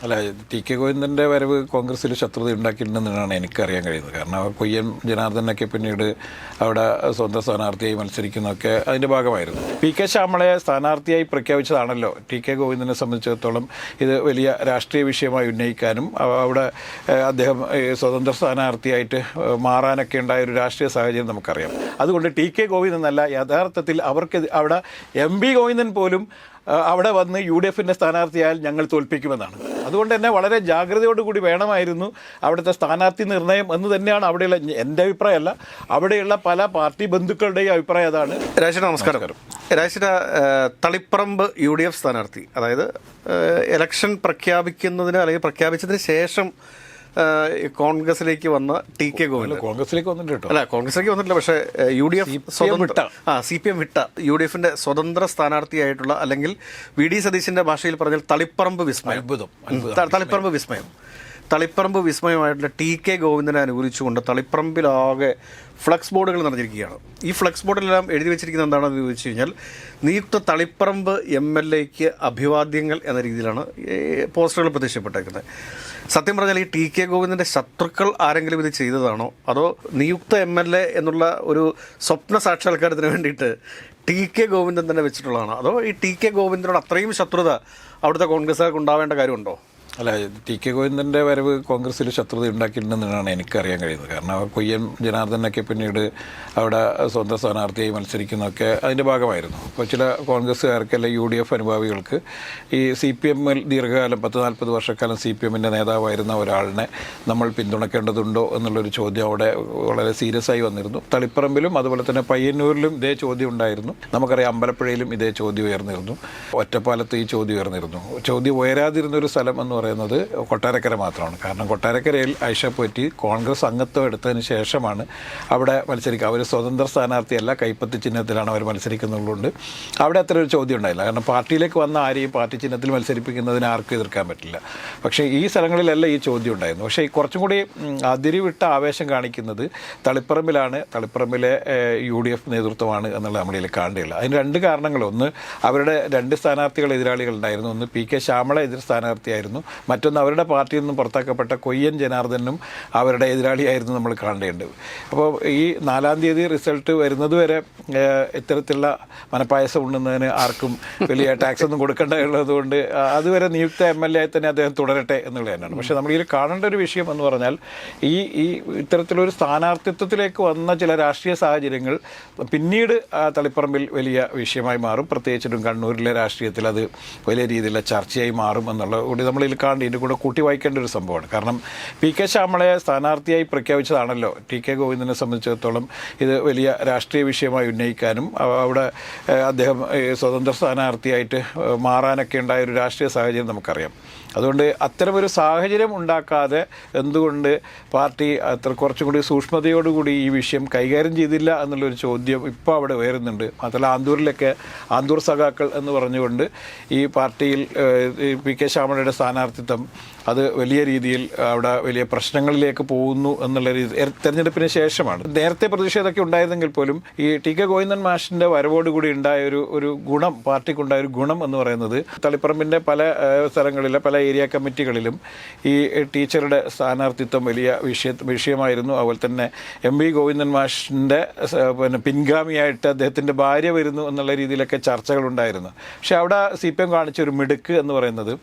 അല്ല, T K ഗോവിന്ദൻ്റെ വരവ് കോൺഗ്രസ്സിൽ ശത്രുത ഉണ്ടാക്കിയിട്ടുണ്ടെന്നാണ് എനിക്കറിയാൻ കഴിയുന്നത്. കാരണം കൊയ്യൻ ജനാർദ്ദനൊക്കെ പിന്നീട് അവിടെ സ്വന്തം സ്ഥാനാർത്ഥിയായി മത്സരിക്കുന്നതൊക്കെ അതിൻ്റെ ഭാഗമായിരുന്നു. പി കെ ശ്യാമളയെ സ്ഥാനാർത്ഥിയായി പ്രഖ്യാപിച്ചതാണല്ലോ ടി കെ ഗോവിന്ദനെ സംബന്ധിച്ചിടത്തോളം ഇത് വലിയ രാഷ്ട്രീയ വിഷയമായി ഉന്നയിക്കാനും അവിടെ അദ്ദേഹം സ്വതന്ത്ര സ്ഥാനാർത്ഥിയായിട്ട് മാറാനൊക്കെ ഉണ്ടായ ഒരു രാഷ്ട്രീയ സാഹചര്യം നമുക്കറിയാം. അതുകൊണ്ട് ടി കെ ഗോവിന്ദൻ എന്നല്ല, യഥാർത്ഥത്തിൽ അവർക്ക് അവിടെ എം പി ഗോവിന്ദൻ പോലും അവിടെ വന്ന് യു ഡി എഫിൻ്റെ സ്ഥാനാർത്ഥിയായാൽ ഞങ്ങൾ തോൽപ്പിക്കുമെന്നാണ്. അതുകൊണ്ട് തന്നെ വളരെ ജാഗ്രതയോടുകൂടി വേണമായിരുന്നു അവിടുത്തെ സ്ഥാനാർത്ഥി നിർണയം എന്ന് തന്നെയാണ് അവിടെയുള്ള എൻ്റെ അഭിപ്രായമല്ല, അവിടെയുള്ള പല പാർട്ടി ബന്ധുക്കളുടെയും അഭിപ്രായം അതാണ്. രാജേഷ് നമസ്കാരം. Rajesh, Taliparamba U D F സ്ഥാനാർത്ഥി, അതായത് ഇലക്ഷൻ പ്രഖ്യാപിക്കുന്നതിന് അല്ലെങ്കിൽ പ്രഖ്യാപിച്ചതിന് ശേഷം കോൺഗ്രസിലേക്ക് വന്ന ടി കെ ഗോവിന്ദൻ കോൺഗ്രസിലേക്ക് വന്നിട്ട് അല്ല കോൺഗ്രസിലേക്ക് വന്നിട്ടില്ല, പക്ഷേ U D F C P M വിട്ട യു ഡി എഫിന്റെ സ്വതന്ത്ര സ്ഥാനാർത്ഥിയായിട്ടുള്ള, അല്ലെങ്കിൽ വി ഡി സതീശന്റെ ഭാഷയിൽ പറഞ്ഞാൽ തളിപ്പറമ്പ് വിസ്മയം, തളിപ്പറമ്പ് വിസ്മയമായിട്ടുള്ള ടി കെ ഗോവിന്ദനെ അനുകൂലിച്ചുകൊണ്ട് തളിപ്പറമ്പിലാകെ ഫ്ലക്സ് ബോർഡുകൾ നടന്നിരിക്കുകയാണ്. ഈ ഫ്ലക്സ് ബോർഡിലെല്ലാം എഴുതി വെച്ചിരിക്കുന്നത് എന്താണെന്ന് ചോദിച്ചു കഴിഞ്ഞാൽ, നിയുക്ത തളിപ്പറമ്പ് എം എൽ എക്ക് അഭിവാദ്യങ്ങൾ എന്ന രീതിയിലാണ് പോസ്റ്ററുകൾ പ്രത്യക്ഷപ്പെട്ടേക്കുന്നത്. സത്യം പറഞ്ഞാൽ ഈ ടി കെ ഗോവിന്ദൻ്റെ ശത്രുക്കൾ ആരെങ്കിലും ഇത് ചെയ്തതാണോ, അതോ നിയുക്ത എം എൽ എ എന്നുള്ള ഒരു സ്വപ്ന സാക്ഷാത്കാരത്തിന് വേണ്ടിയിട്ട് ടി കെ ഗോവിന്ദൻ തന്നെ വെച്ചിട്ടുള്ളതാണോ, അതോ ഈ ടി കെ ഗോവിന്ദനോട് അത്രയും ശത്രുത അവിടുത്തെ കോൺഗ്രസ്സുകാർക്ക് ഉണ്ടാവേണ്ട കാര്യമുണ്ടോ? അല്ല, ടി കെ ഗോവിന്ദൻ്റെ വരവ് കോൺഗ്രസ്സിൽ ശത്രുത ഉണ്ടാക്കിയിട്ടുണ്ടെന്നാണ് എനിക്കറിയാൻ കഴിയുന്നത്. കാരണം കൊയ്യൻ ജനാർദ്ദനൊക്കെ പിന്നീട് അവിടെ സ്വന്തം സ്ഥാനാർത്ഥിയായി മത്സരിക്കുന്നതൊക്കെ അതിൻ്റെ ഭാഗമായിരുന്നു. അപ്പോൾ ചില കോൺഗ്രസ്സുകാർക്ക് അല്ലെങ്കിൽ യു ഡി എഫ് അനുഭാവികൾക്ക് ഈ സി പി എമ്മിൽ ദീർഘകാലം 10-40 വർഷക്കാലം സി പി എമ്മിൻ്റെ നേതാവായിരുന്ന ഒരാളിനെ നമ്മൾ പിന്തുണയ്ക്കേണ്ടതുണ്ടോ എന്നുള്ളൊരു ചോദ്യം അവിടെ വളരെ സീരിയസ് ആയി വന്നിരുന്നു. തളിപ്പറമ്പിലും അതുപോലെ തന്നെ പയ്യന്നൂരിലും ഇതേ ചോദ്യം ഉണ്ടായിരുന്നു. നമുക്കറിയാം അമ്പലപ്പുഴയിലും ഇതേ ചോദ്യം ഉയർന്നിരുന്നു, ഒറ്റപ്പാലത്ത് ഈ ചോദ്യം ഉയർന്നിരുന്നു. ചോദ്യം ഉയരാതിരുന്നൊരു സ്ഥലം എന്ന് പറയുന്നത് കൊട്ടാരക്കര മാത്രമാണ്. കാരണം കൊട്ടാരക്കരയിൽ ഐഷ പോറ്റി കോൺഗ്രസ് അംഗത്വം എടുത്തതിന് ശേഷമാണ് അവിടെ മത്സരിക്കുക. അവർ സ്വതന്ത്ര സ്ഥാനാർത്ഥിയല്ല, കൈപ്പത്തി ചിഹ്നത്തിലാണ് അവർ മത്സരിക്കുന്നതുകൊണ്ട് അവിടെ അത്ര ഒരു ചോദ്യം ഉണ്ടായില്ല. കാരണം പാർട്ടിയിലേക്ക് വന്ന ആരെയും പാർട്ടി ചിഹ്നത്തിൽ മത്സരിപ്പിക്കുന്നതിന് ആർക്കും എതിർക്കാൻ പറ്റില്ല. പക്ഷേ ഈ സ്ഥലങ്ങളിലല്ല ഈ ചോദ്യം ഉണ്ടായിരുന്നു. പക്ഷേ കുറച്ചും കൂടി അതിരിവിട്ട ആവേശം കാണിക്കുന്നത് തളിപ്പറമ്പിലാണ്. തളിപ്പറമ്പിലെ യു ഡി എഫ് നേതൃത്വമാണ് എന്നുള്ള നമ്മളിൽ കാണേണ്ടിയുള്ളത്. അതിന് രണ്ട് കാരണങ്ങൾ. ഒന്ന്, അവരുടെ രണ്ട് സ്ഥാനാർത്ഥികൾ എതിരാളികൾ ഉണ്ടായിരുന്നു. ഒന്ന് പി കെ ശ്യാമള എതിർ സ്ഥാനാർത്ഥിയായിരുന്നു, മറ്റൊന്ന് അവരുടെ പാർട്ടിയിൽ നിന്നും പുറത്താക്കപ്പെട്ട കൊയ്യൻ ജനാർദ്ദനും അവരുടെ എതിരാളിയായിരുന്നു നമ്മൾ കാണേണ്ടത്. അപ്പോൾ ഈ 4-ാം തീയതി റിസൾട്ട് വരുന്നത് വരെ ഇത്തരത്തിലുള്ള മനപ്പായസം ഉണ്ണുന്നതിന് ആർക്കും വലിയ ടാക്സ് ഒന്നും കൊടുക്കേണ്ടതുകൊണ്ട് അതുവരെ നിയുക്ത എം എൽ എ ആയി തന്നെ അദ്ദേഹം തുടരട്ടെ എന്നുള്ളത് തന്നെയാണ്. പക്ഷേ നമ്മൾ ഇതിൽ കാണേണ്ട ഒരു വിഷയം എന്ന് പറഞ്ഞാൽ ഈ ഇത്തരത്തിലൊരു സ്ഥാനാർത്ഥിത്വത്തിലേക്ക് വന്ന ചില രാഷ്ട്രീയ സാഹചര്യങ്ങൾ പിന്നീട് തളിപ്പറമ്പിൽ വലിയ വിഷയമായി മാറും. പ്രത്യേകിച്ചിട്ടും കണ്ണൂരിലെ രാഷ്ട്രീയത്തിൽ അത് വലിയ രീതിയിലുള്ള ചർച്ചയായി മാറും എന്നുള്ള കൂടി നമ്മളിൽ ഇതിൻ്റെ കൂടെ കൂട്ടി വായിക്കേണ്ട ഒരു സംഭവമാണ്. കാരണം പി കെ ശ്യാമളയെ സ്ഥാനാർത്ഥിയായി പ്രഖ്യാപിച്ചതാണല്ലോ ടി കെ ഗോവിന്ദനെ സംബന്ധിച്ചിടത്തോളം ഇത് വലിയ രാഷ്ട്രീയ വിഷയമായി ഉന്നയിക്കാനും അവിടെ അദ്ദേഹം സ്വതന്ത്ര സ്ഥാനാർത്ഥിയായിട്ട് മാറാനൊക്കെ ഉണ്ടായ ഒരു രാഷ്ട്രീയ സാഹചര്യം നമുക്കറിയാം. അതുകൊണ്ട് അത്തരമൊരു സാഹചര്യം ഉണ്ടാക്കാതെ എന്തുകൊണ്ട് പാർട്ടി അത്ര കുറച്ചും കൂടി സൂക്ഷ്മതയോടുകൂടി ഈ വിഷയം കൈകാര്യം ചെയ്തില്ല എന്നുള്ളൊരു ചോദ്യം ഇപ്പോൾ അവിടെ ഉയരുന്നുണ്ട്. മാത്രമല്ല ആന്തൂരിലൊക്കെ ആന്തൂർ സഖാക്കൾ എന്ന് പറഞ്ഞുകൊണ്ട് ഈ പാർട്ടിയിൽ പി കെ ശ്യാമളയുടെ സ്ഥാനാർത്ഥിത്വം അത് വലിയ രീതിയിൽ അവിടെ വലിയ പ്രശ്നങ്ങളിലേക്ക് പോകുന്നു എന്നുള്ള രീതി തെരഞ്ഞെടുപ്പിന് ശേഷമാണ്. നേരത്തെ പ്രതിഷേധമൊക്കെ ഉണ്ടായിരുന്നെങ്കിൽ പോലും ഈ ടി കെ ഗോവിന്ദൻ മാഷിൻ്റെ വരവോടുകൂടി ഉണ്ടായ ഒരു ഗുണം, പാർട്ടിക്കുണ്ടായ ഒരു ഗുണം എന്ന് പറയുന്നത് തളിപ്പറമ്പിൻ്റെ പല സ്ഥലങ്ങളിലെ പല ഏരിയ കമ്മിറ്റികളിലും ഈ ടീച്ചറുടെ സ്ഥാനാർത്ഥിത്വം വലിയ വിഷയമായിരുന്നു. അതുപോലെ തന്നെ എം വി ഗോവിന്ദൻ മാഷിൻ്റെ പിൻഗാമിയായിട്ട് അദ്ദേഹത്തിൻ്റെ ഭാര്യ വരുന്നു എന്നുള്ള രീതിയിലൊക്കെ ചർച്ചകളുണ്ടായിരുന്നു. പക്ഷെ അവിടെ സി പി എം കാണിച്ചൊരു മിടുക്ക് എന്ന് പറയുന്നത്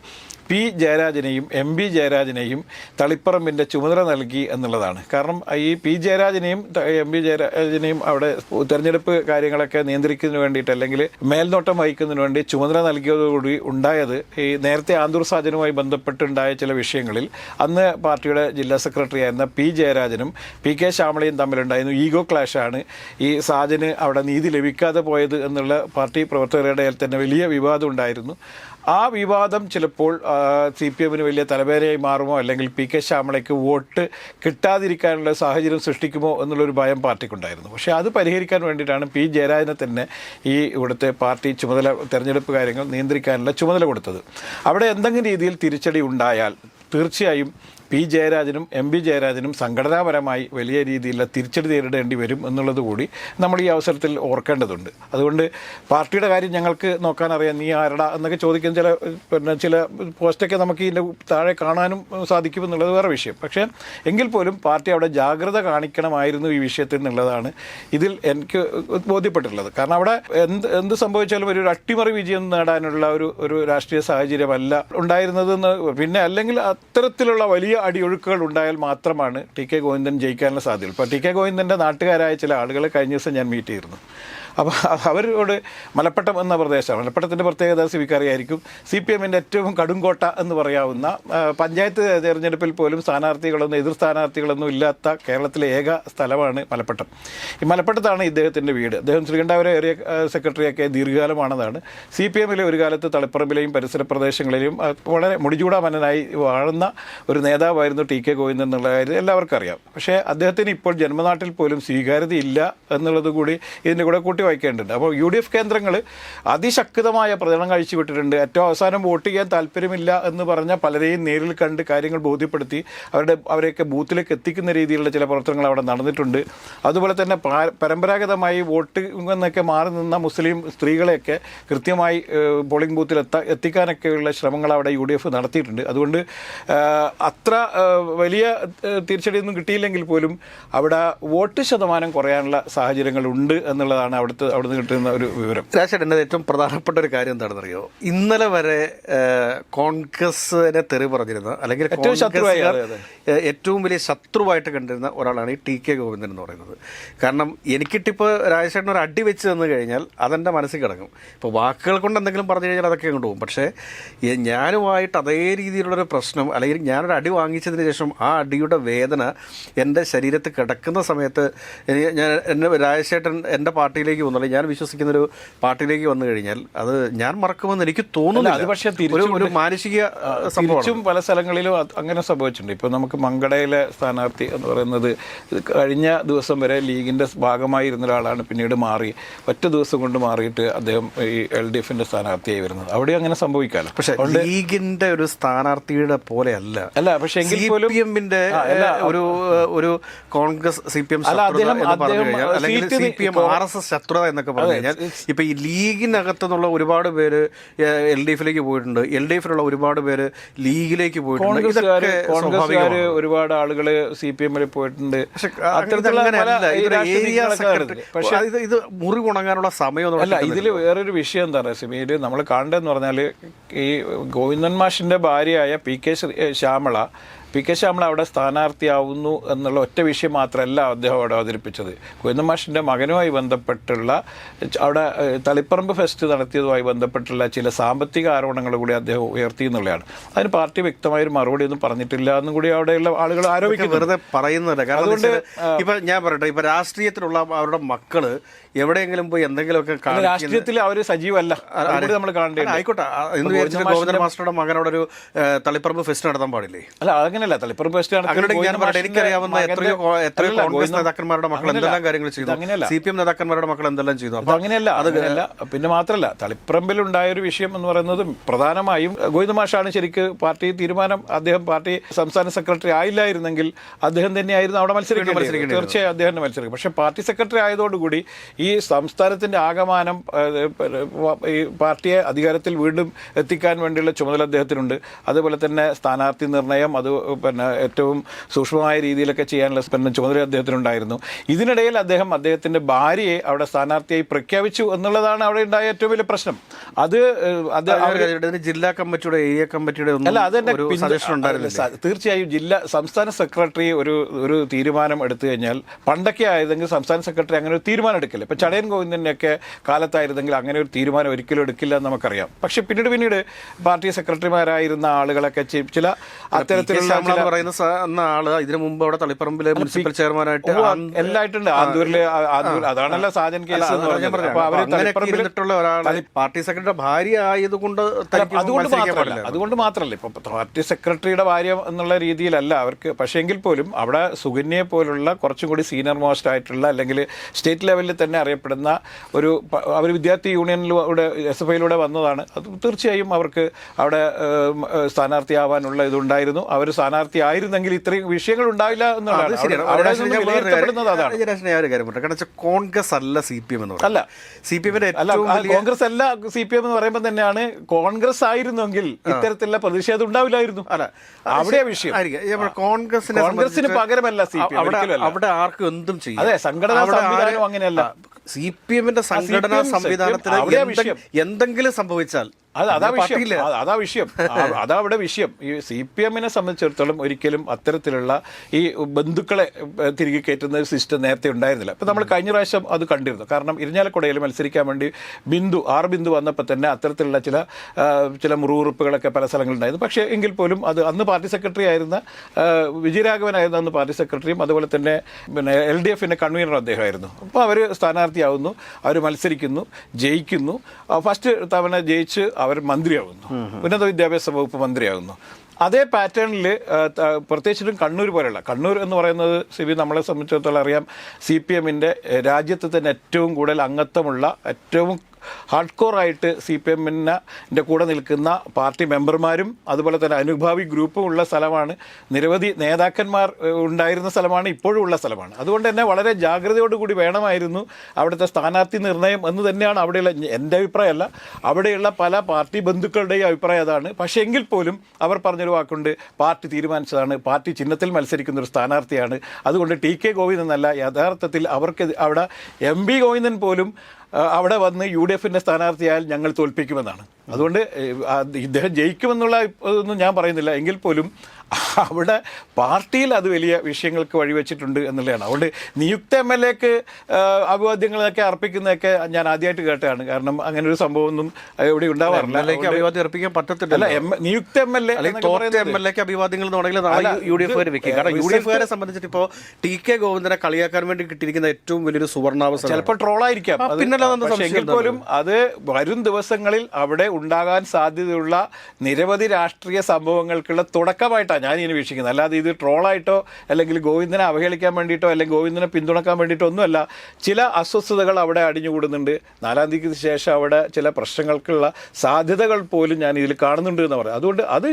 പി ജയരാജനെയും എം പി ജയരാജനെയും തളിപ്പറമ്പിൻ്റെ ചുമതല നൽകി എന്നുള്ളതാണ്. കാരണം ഈ പി ജയരാജനെയും എം പി ജയരാജനെയും അവിടെ തെരഞ്ഞെടുപ്പ് കാര്യങ്ങളൊക്കെ നിയന്ത്രിക്കുന്നതിന് വേണ്ടിയിട്ട് അല്ലെങ്കിൽ മേൽനോട്ടം വഹിക്കുന്നതിന് വേണ്ടി ചുമതല നൽകിയതോടുകൂടി ഉണ്ടായത് ഈ നേരത്തെ ആന്തൂർ സാജനുമായി ബന്ധപ്പെട്ടുണ്ടായ ചില വിഷയങ്ങളിൽ അന്ന് പാർട്ടിയുടെ ജില്ലാ സെക്രട്ടറി ആയിരുന്ന പി ജയരാജനും പി കെ ശ്യാമളയും തമ്മിലുണ്ടായിരുന്നു ഈഗോ ക്ലാഷാണ് ഈ സാജന് അവിടെ നീതി ലഭിക്കാതെ പോയത് എന്നുള്ള പാർട്ടി പ്രവർത്തകരുടെ ഇടയിൽ തന്നെ വലിയ വിവാദം ഉണ്ടായിരുന്നു. ആ വിവാദം ചിലപ്പോൾ സി പി എമ്മിന് വലിയ തലവേദനയായി മാറുമോ, അല്ലെങ്കിൽ പി കെ ശ്യാമളയ്ക്ക് വോട്ട് കിട്ടാതിരിക്കാനുള്ള സാഹചര്യം സൃഷ്ടിക്കുമോ എന്നുള്ളൊരു ഭയം പാർട്ടിക്കുണ്ടായിരുന്നു. പക്ഷേ അത് പരിഹരിക്കാൻ വേണ്ടിയിട്ടാണ് പി ജയരാജനെ തന്നെ ഈ ഇവിടുത്തെ പാർട്ടി ചുമതല തെരഞ്ഞെടുപ്പ് കാര്യങ്ങൾ നിയന്ത്രിക്കാനുള്ള ചുമതല കൊടുത്തത്. അവിടെ എന്തെങ്കിലും രീതിയിൽ തിരിച്ചടി ഉണ്ടായാൽ തീർച്ചയായും പി ജയരാജനും എം പി ജയരാജനും സംഘടനാപരമായി വലിയ രീതിയിലുള്ള തിരിച്ചടി നേരിടേണ്ടി വരും എന്നുള്ളത് കൂടി നമ്മൾ ഈ അവസരത്തിൽ ഓർക്കേണ്ടതുണ്ട്. അതുകൊണ്ട് പാർട്ടിയുടെ കാര്യം ഞങ്ങൾക്ക് നോക്കാനറിയാം, നീ ആരടാ എന്നൊക്കെ ചോദിക്കുന്ന ചില പോസ്റ്റൊക്കെ നമുക്ക് ഇതിൻ്റെ താഴെ കാണാനും സാധിക്കുമെന്നുള്ളത് വേറെ വിഷയം. പക്ഷേ എങ്കിൽ പോലും പാർട്ടി അവിടെ ജാഗ്രത കാണിക്കണമായിരുന്നു ഈ വിഷയത്തിൽ എന്നുള്ളതാണ് ഇതിൽ എനിക്ക് ബോധ്യപ്പെട്ടിട്ടുള്ളത്. കാരണം അവിടെ എന്ത് സംഭവിച്ചാലും ഒരു അട്ടിമറി വിജയം നേടാനുള്ള ഒരു രാഷ്ട്രീയ സാഹചര്യമല്ല ഉണ്ടായിരുന്നതെന്ന്. പിന്നെ അല്ലെങ്കിൽ അത്തരത്തിലുള്ള വലിയ അടിയൊഴുക്കുകൾ ഉണ്ടായാൽ മാത്രമാണ് ടി കെ ഗോവിന്ദൻ ജയിക്കാനുള്ള സാധ്യത. ഇപ്പോൾ ടി കെ ഗോവിന്ദൻ്റെ നാട്ടുകാരായ ചില ആളുകളെ കഴിഞ്ഞ ദിവസം ഞാൻ മീറ്റ് ചെയ്തിരുന്നു. അപ്പോൾ അവരോട് മലപ്പട്ടം എന്ന പ്രദേശം, മലപ്പട്ടത്തിൻ്റെ പ്രത്യേകത സിവിക്കറിയായിരിക്കും, CPM-ൻ്റെ ഏറ്റവും കടുംകോട്ട എന്ന് പറയാവുന്ന പഞ്ചായത്ത് തിരഞ്ഞെടുപ്പിൽ പോലും എതിർ സ്ഥാനാർത്ഥികളൊന്നും ഇല്ലാത്ത കേരളത്തിലെ ഏക സ്ഥലമാണ് മലപ്പട്ടം. ഈ മലപ്പട്ടത്താണ് ഇദ്ദേഹത്തിൻ്റെ വീട്. അദ്ദേഹം ശ്രീകണ്ഠാപുരം ഏരിയ സെക്രട്ടറിയൊക്കെ ദീർഘകാലമാണെന്നാണ്. CPM-ലെ ഒരു കാലത്ത് തളിപ്പറമ്പിലെയും പരിസര പ്രദേശങ്ങളിലെയും വളരെ മുടിചൂടാമന്നനായി വാഴുന്ന ഒരു നേതാവായിരുന്നു ടി കെ ഗോവിന്ദൻ എന്നുള്ള കാര്യം എല്ലാവർക്കും അറിയാം. പക്ഷേ അദ്ദേഹത്തിന് ഇപ്പോൾ ജന്മനാട്ടിൽ പോലും സ്വീകാര്യതയില്ല എന്നുള്ളത് കൂടി ഇതിൻ്റെ കൂടെ കൂട്ടി വായിക്കേണ്ടതുണ്ട്. അപ്പോൾ UDF കേന്ദ്രങ്ങൾ അതിശക്തമായ പ്രചരണം കഴിച്ചുവിട്ടിട്ടുണ്ട്. ഏറ്റവും അവസാനം വോട്ട് ചെയ്യാൻ താല്പര്യമില്ല എന്ന് പറഞ്ഞ പലരെയും നേരിൽ കണ്ട് കാര്യങ്ങൾ ബോധ്യപ്പെടുത്തി അവരെയൊക്കെ ബൂത്തിലേക്ക് എത്തിക്കുന്ന രീതിയിലുള്ള ചില പ്രവർത്തനങ്ങൾ അവിടെ നടന്നിട്ടുണ്ട്. അതുപോലെ തന്നെ പരമ്പരാഗതമായി വോട്ട് എന്നൊക്കെ മാറി നിന്ന മുസ്ലിം സ്ത്രീകളെയൊക്കെ കൃത്യമായി പോളിംഗ് ബൂത്തിൽ എത്തിക്കാനൊക്കെയുള്ള ശ്രമങ്ങൾ അവിടെ UDF നടത്തിയിട്ടുണ്ട്. അതുകൊണ്ട് അത്ര വലിയ തിരിച്ചടിയൊന്നും കിട്ടിയില്ലെങ്കിൽ പോലും അവിടെ വോട്ട് ശതമാനം കുറയാനുള്ള സാഹചര്യങ്ങളുണ്ട് എന്നുള്ളതാണ് അവിടുന്ന് കിട്ടുന്ന ഒരു വിവരം. രാജേട്ടൻ, ഏറ്റവും പ്രധാനപ്പെട്ട ഒരു കാര്യം എന്താണെന്നറിയോ? ഇന്നലെ വരെ കോൺഗ്രസിനെ തെറി പറഞ്ഞിരുന്ന, അല്ലെങ്കിൽ ഏറ്റവും വലിയ ശത്രുവായിട്ട് കണ്ടിരുന്ന ഒരാളാണ് ഈ ടി കെ ഗോവിന്ദൻ എന്ന് പറയുന്നത്. കാരണം എനിക്കിട്ടിപ്പോൾ രാജേട്ടൻ ഒരു അടി വെച്ച് തന്നു കഴിഞ്ഞാൽ അതെൻ്റെ മനസ്സിൽ കിടക്കും. ഇപ്പോൾ വാക്കുകൾ കൊണ്ട് എന്തെങ്കിലും പറഞ്ഞു കഴിഞ്ഞാൽ അതൊക്കെ കൊണ്ട് പോകും. പക്ഷേ ഞാനുമായിട്ട് അതേ രീതിയിലുള്ളൊരു പ്രശ്നം, അല്ലെങ്കിൽ ഞാനൊരു അടി വാങ്ങിച്ചതിന് ശേഷം ആ അടിയുടെ വേദന എൻ്റെ ശരീരത്തിൽ കിടക്കുന്ന സമയത്ത് രാജേട്ടൻ എൻ്റെ പാർട്ടിയിലേക്ക് വന്നുള്ളൂ, ഞാൻ വിശ്വസിക്കുന്ന ഒരു പാർട്ടിയിലേക്ക് വന്നു കഴിഞ്ഞാൽ അത് ഞാൻ മറക്കുമെന്ന് എനിക്ക് തോന്നുന്നില്ല. അത് പക്ഷേ ഒരു മാനുഷിക തിരിച്ചും പല സ്ഥലങ്ങളിലും അങ്ങനെ സംഭവിച്ചിട്ടുണ്ട്. ഇപ്പോൾ നമുക്ക് മങ്കടയിലെ സ്ഥാനാർത്ഥി എന്ന് പറയുന്നത് കഴിഞ്ഞ ദിവസം വരെ ലീഗിൻ്റെ ഭാഗമായി ഇരുന്ന ഒരാളാണ്, പിന്നീട് മാറി ഒറ്റ ദിവസം കൊണ്ട് മാറിയിട്ട് അദ്ദേഹം ഈ LDF-ന്റെ സ്ഥാനാർത്ഥിയായി വരുന്നത്. അവിടെ അങ്ങനെ സംഭവിക്കാമല്ലോ. പക്ഷേ ലീഗിൻ്റെ ഒരു സ്ഥാനാർത്ഥിയുടെ പോലെ അല്ല. പക്ഷേ എങ്കിൽ പോലും CPM-ന്റെ ഒരു കോൺഗ്രസ് CPM അല്ലെങ്കിൽ CPM RSS ശത്രുത എന്നൊക്കെ പറഞ്ഞു കഴിഞ്ഞാൽ ഇപ്പൊ ഈ ലീഗിനകത്തുനിന്നുള്ള ഒരുപാട് പേര് LDF-ലേക്ക് പോയിട്ടുണ്ട്, LDF-ലുള്ള ഒരുപാട് പേര് ലീഗിലേക്ക് പോയിട്ടുണ്ട്. കോൺഗ്രസ്സുകാര് ഒരുപാട് ആളുകള് CPM-ൽ പോയിട്ടുണ്ട്. പക്ഷേ ഇത് മുറിവുണങ്ങാനുള്ള സമയം അല്ല. ഇതിൽ വേറൊരു വിഷയം എന്താ പറയുക സിമിയിൽ നമ്മൾ കാണേണ്ടതെന്ന് പറഞ്ഞാൽ ഈ ഗോവിന്ദൻ മാഷിന്റെ ഭാര്യയായ പി കെ ശ്യാമള അവിടെ സ്ഥാനാർത്ഥിയാവുന്നു എന്നുള്ള ഒറ്റ വിഷയം മാത്രമല്ല അദ്ദേഹം അവിടെ അവതരിപ്പിച്ചത്. ഗോവിന്ദൻ മാഷിൻ്റെ മകനുമായി ബന്ധപ്പെട്ടുള്ള അവിടെ തളിപ്പറമ്പ് ഫെസ്റ്റ് നടത്തിയതുമായി ബന്ധപ്പെട്ടുള്ള ചില സാമ്പത്തിക ആരോപണങ്ങൾ കൂടി അദ്ദേഹം ഉയർത്തി എന്നുള്ളതാണ്. അതിന് പാർട്ടി വ്യക്തമായൊരു മറുപടി ഒന്നും പറഞ്ഞിട്ടില്ല എന്നും കൂടി അവിടെയുള്ള ആളുകൾ ആരോപിക്കുന്നു. വെറുതെ പറയുന്നില്ല. കാരണം ഇപ്പൊ ഞാൻ പറയട്ടെ, ഇപ്പൊ രാഷ്ട്രീയത്തിലുള്ള അവരുടെ മക്കള് എവിടെയെങ്കിലും പോയി എന്തെങ്കിലുമൊക്കെ രാഷ്ട്രീയത്തിൽ അവർ സജീവമല്ല, നമ്മൾ കാണേണ്ടത്. ആയിക്കോട്ടെ, എന്ന് വിചാരിച്ചിട്ട് ഗോവിന്ദൻ മാസ്റ്ററുടെ മകനോട് ഒരു തളിപ്പറമ്പ് ഫെസ്റ്റ് നടത്താൻ പാടില്ലേ? അല്ല, അങ്ങനെയല്ല. തളിപ്പറമ്പ് ഫെസ്റ്റ് എനിക്കറിയാവുന്ന എത്രയോ കോൺഗ്രസ് നേതാക്കന്മാരുടെ മക്കൾ എന്തെല്ലാം കാര്യങ്ങൾ ചെയ്തു, CPM നേതാക്കന്മാരുടെ മക്കൾ എന്തെല്ലാം ചെയ്തു. അപ്പൊ അങ്ങനെയല്ല. പിന്നെ മാത്രമല്ല, തളിപ്പറമ്പിലുണ്ടായ ഒരു വിഷയം എന്ന് പറയുന്നത് പ്രധാനമായും ഗോവിന്ദൻ മാഷാണ് ശരിക്ക് പാർട്ടി തീരുമാനം. അദ്ദേഹം പാർട്ടി സംസ്ഥാന സെക്രട്ടറി ആയില്ലായിരുന്നെങ്കിൽ അദ്ദേഹം തന്നെയായിരുന്നു അവിടെ മത്സരിക്കുന്നത്. തീർച്ചയായും അദ്ദേഹം മത്സരിക്കും. പക്ഷേ പാർട്ടി സെക്രട്ടറി ആയതോടുകൂടി ഈ സംസ്ഥാനത്തിൻ്റെ ആകമാനം ഈ പാർട്ടിയെ അധികാരത്തിൽ വീണ്ടും എത്തിക്കാൻ വേണ്ടിയുള്ള ചുമതല അദ്ദേഹത്തിനുണ്ട്. അതുപോലെ തന്നെ സ്ഥാനാർത്ഥി നിർണയം അത് ഏറ്റവും സൂക്ഷ്മമായ രീതിയിലൊക്കെ ചെയ്യാനുള്ള ചുമതല അദ്ദേഹത്തിനുണ്ടായിരുന്നു. ഇതിനിടയിൽ അദ്ദേഹത്തിൻ്റെ ഭാര്യയെ അവിടെ സ്ഥാനാർത്ഥിയായി പ്രഖ്യാപിച്ചു എന്നുള്ളതാണ് അവിടെ ഉണ്ടായ ഏറ്റവും വലിയ പ്രശ്നം. ജില്ലാ കമ്മിറ്റിയുടെ ഏരിയ കമ്മിറ്റിയുടെ അല്ല, അതെന്നെ തീർച്ചയായും സംസ്ഥാന സെക്രട്ടറി ഒരു തീരുമാനം എടുത്തു കഴിഞ്ഞാൽ, പണ്ടൊക്കെ ആയതെങ്കിൽ സംസ്ഥാന സെക്രട്ടറി അങ്ങനെ ഒരു തീരുമാനം എടുക്കില്ല. ഇപ്പോൾ ചടയൻ ഗോവിന്ദൻ്റെയൊക്കെ കാലത്തായിരുന്നെങ്കിൽ അങ്ങനെ ഒരു തീരുമാനം ഒരിക്കലും എടുക്കില്ല എന്ന് നമുക്കറിയാം. പക്ഷേ പിന്നീട് പാർട്ടി സെക്രട്ടറിമാരായിരുന്ന ആളുകളൊക്കെ ചില അത്തരത്തിലുള്ള ശ്യാമള പറയുന്ന എന്ന ആള് ഇതിനു മുമ്പ് അവിടെ തളിപ്പറമ്പിലെ മുനിസിപ്പൽ ചെയർമാനായിട്ട് എല്ലായിട്ടുണ്ട്. ആന്തൂരില് അതാണല്ലോ സാജൻ കേസ് എന്ന് പറഞ്ഞത്. അപ്പൊ അവര് ഇരുന്നിട്ടുള്ള ഒരാളെ പാർട്ടി സെക്രട്ടറിയുടെ ഭാര്യ ആയതുകൊണ്ട് അതുകൊണ്ട് മാത്രമല്ല ഇപ്പൊ പാർട്ടി സെക്രട്ടറിയുടെ ഭാര്യ എന്നുള്ള രീതിയിലല്ല അവർക്ക്. പക്ഷേ എങ്കിൽ പോലും അവിടെ സുകന്യയെ പോലുള്ള കുറച്ചും കൂടി സീനിയർ മോസ്റ്റ് ആയിട്ടുള്ള അല്ലെങ്കിൽ സ്റ്റേറ്റ് ലെവലിൽ തന്നെ അറിയപ്പെടുന്ന ഒരു അവർ വിദ്യാർത്ഥി യൂണിയനിലൂടെ SFIയിലൂടെ വന്നതാണ്. അത് തീർച്ചയായും അവർക്ക് അവിടെ സ്ഥാനാർത്ഥിയാവാനുള്ള ഇതുണ്ടായിരുന്നു. അവർ സ്ഥാനാർത്ഥി ആയിരുന്നെങ്കിൽ ഇത്രയും വിഷയങ്ങൾ ഉണ്ടാവില്ല എന്നുള്ളതാണ്. കോൺഗ്രസ് അല്ല CPM എന്ന് അല്ല CPMന്റെ കോൺഗ്രസ് അല്ല CPM എന്ന് പറയുമ്പോൾ തന്നെയാണ് കോൺഗ്രസ് ആയിരുന്നെങ്കിൽ ഇത്തരത്തിലുള്ള പ്രതിഷേധം ഉണ്ടാവില്ലായിരുന്നു. അല്ല അവിടെ വിഷയം കോൺഗ്രസിന് പകരമല്ല CPM. അവിടെ ആർക്കും എന്തും ചെയ്യും. അതെ, സംഘടനാ സംവിധാനം അങ്ങനെയല്ല. CPMന്റെ സംഘടനാ സംവിധാനത്തിൽ എന്തെങ്കിലും സംഭവിച്ചാൽ അതാ വിഷയം. അതാ അവിടെ വിഷയം. ഈ CPMനെ സംബന്ധിച്ചിടത്തോളം ഒരിക്കലും അത്തരത്തിലുള്ള ഈ ബന്ധുക്കളെ തിരികെ കയറ്റുന്ന ഒരു സിസ്റ്റം നേരത്തെ ഉണ്ടായിരുന്നില്ല. ഇപ്പം നമ്മൾ കഴിഞ്ഞ പ്രാവശ്യം അത് കണ്ടിരുന്നു. കാരണം ഇരിഞ്ഞാലക്കുടയിൽ മത്സരിക്കാൻ വേണ്ടി ബിന്ദു വന്നപ്പോൾ തന്നെ അത്തരത്തിലുള്ള ചില മുറിവുറുപ്പുകളൊക്കെ പല സ്ഥലങ്ങളുണ്ടായിരുന്നു. പക്ഷേ എങ്കിൽ പോലും അത് അന്ന് പാർട്ടി സെക്രട്ടറി ആയിരുന്ന വിജയരാഘവനായിരുന്നു അന്ന് പാർട്ടി സെക്രട്ടറിയും, അതുപോലെ തന്നെ LDFന്റെ കൺവീനറും അദ്ദേഹമായിരുന്നു. അപ്പോൾ അവർ സ്ഥാനാർത്ഥിയാവുന്നു, അവർ മത്സരിക്കുന്നു, ജയിക്കുന്നു. ഫസ്റ്റ് തവണ ജയിച്ച് അവർ മന്ത്രിയാകുന്നു, ഉന്നത വിദ്യാഭ്യാസ വകുപ്പ് മന്ത്രിയാകുന്നു. അതേ പാറ്റേണിൽ പ്രത്യേകിച്ചിട്ടും കണ്ണൂർ എന്ന് പറയുന്നത് നമ്മളെ സംബന്ധിച്ചിടത്തോളം അറിയാം, CPMന്റെ രാജ്യത്ത് തന്നെ ഏറ്റവും കൂടുതൽ അംഗത്വമുള്ള ഏറ്റവും ഹാർഡ് കോറായിട്ട് CPMന്റെ കൂടെ നിൽക്കുന്ന പാർട്ടി മെമ്പർമാരും അതുപോലെ തന്നെ അനുഭാവി ഗ്രൂപ്പും ഉള്ള സ്ഥലമാണ്. നിരവധി നേതാക്കന്മാർ ഉണ്ടായിരുന്ന സ്ഥലമാണ്, ഇപ്പോഴും ഉള്ള സ്ഥലമാണ്. അതുകൊണ്ട് തന്നെ വളരെ ജാഗ്രതയോടുകൂടി വേണമായിരുന്നു അവിടുത്തെ സ്ഥാനാർത്ഥി നിർണയം എന്ന് തന്നെയാണ് അവിടെയുള്ള എൻ്റെ അഭിപ്രായമല്ല, അവിടെയുള്ള പല പാർട്ടി ബന്ധുക്കളുടെയും അഭിപ്രായം അതാണ്. പക്ഷേ എങ്കിൽ പോലും അവർ പറഞ്ഞൊരു വാക്കുണ്ട്, പാർട്ടി തീരുമാനിച്ചതാണ്, പാർട്ടി ചിഹ്നത്തിൽ മത്സരിക്കുന്ന ഒരു സ്ഥാനാർത്ഥിയാണ്. അതുകൊണ്ട് TK ഗോവിന്ദൻ എന്നല്ല, യഥാർത്ഥത്തിൽ അവർക്ക് അവിടെ MP ഗോവിന്ദൻ പോലും അവിടെ വന്ന് UDFന്റെ സ്ഥാനാർത്ഥിയായാൽ ഞങ്ങൾ തോൽപ്പിക്കുമെന്നാണ്. അതുകൊണ്ട് ഇദ്ദേഹം ജയിക്കുമെന്നുള്ള ഒന്നും ഞാൻ പറയുന്നില്ല, എങ്കിൽ പോലും അവിടെ പാർട്ടിയിൽ അത് വലിയ വിഷയങ്ങൾക്ക് വഴിവെച്ചിട്ടുണ്ട് എന്നുള്ളതാണ്. അതുകൊണ്ട് നിയുക്ത MLAക്ക് അഭിവാദ്യങ്ങളൊക്കെ അർപ്പിക്കുന്നതൊക്കെ ഞാൻ ആദ്യമായിട്ട് കേട്ടതാണ്. കാരണം അങ്ങനെ ഒരു സംഭവം ഒന്നും ഇവിടെ ഉണ്ടാവാറില്ല. അഭിവാദ്യം അർപ്പിക്കാൻ പറ്റത്തില്ല. നിയുക്ത MLA അഭിവാദ്യങ്ങൾ UDFകാരെ സംബന്ധിച്ചിട്ട് ഇപ്പോൾ TK ഗോവിന്ദനെ കളിയാക്കാൻ വേണ്ടി കിട്ടിയിരിക്കുന്ന ഏറ്റവും വലിയൊരു സുവർണാവസരം. ചിലപ്പോൾ ട്രോളായിരിക്കാം, എങ്കിൽ പോലും അത് വരും ദിവസങ്ങളിൽ അവിടെ ഉണ്ടാകാൻ സാധ്യതയുള്ള നിരവധി രാഷ്ട്രീയ സംഭവങ്ങൾക്കുള്ള തുടക്കമായിട്ടാണ് ഞാൻ ഇനി വീക്ഷിക്കുന്നത്. അല്ലാതെ ഇത് ട്രോളായിട്ടോ അല്ലെങ്കിൽ ഗോവിന്ദനെ അവഹേളിക്കാൻ വേണ്ടിയിട്ടോ അല്ലെങ്കിൽ ഗോവിന്ദനെ പിന്തുണക്കാൻ വേണ്ടിയിട്ടോ ഒന്നുമല്ല. ചില അസ്വസ്ഥതകൾ അവിടെ അടിഞ്ഞുകൂടുന്നുണ്ട്. 4-ാം തീയതിക്ക് ശേഷം അവിടെ ചില പ്രശ്നങ്ങൾക്കുള്ള സാധ്യതകൾ പോലും ഞാൻ ഇതിൽ കാണുന്നുണ്ട് എന്ന് പറയാം. അതുകൊണ്ട് അത്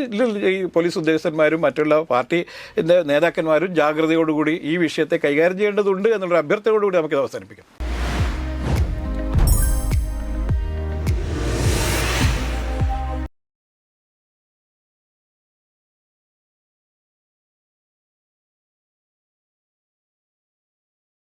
ഈ പോലീസ് ഉദ്യോഗസ്ഥന്മാരും മറ്റുള്ള പാർട്ടിൻ്റെ നേതാക്കന്മാരും ജാഗ്രതയോടുകൂടി ഈ വിഷയത്തെ കൈകാര്യം ചെയ്യേണ്ടതുണ്ട് എന്നുള്ളൊരു അഭ്യർത്ഥനയോടുകൂടി നമുക്കിത് അവസാനിപ്പിക്കാം.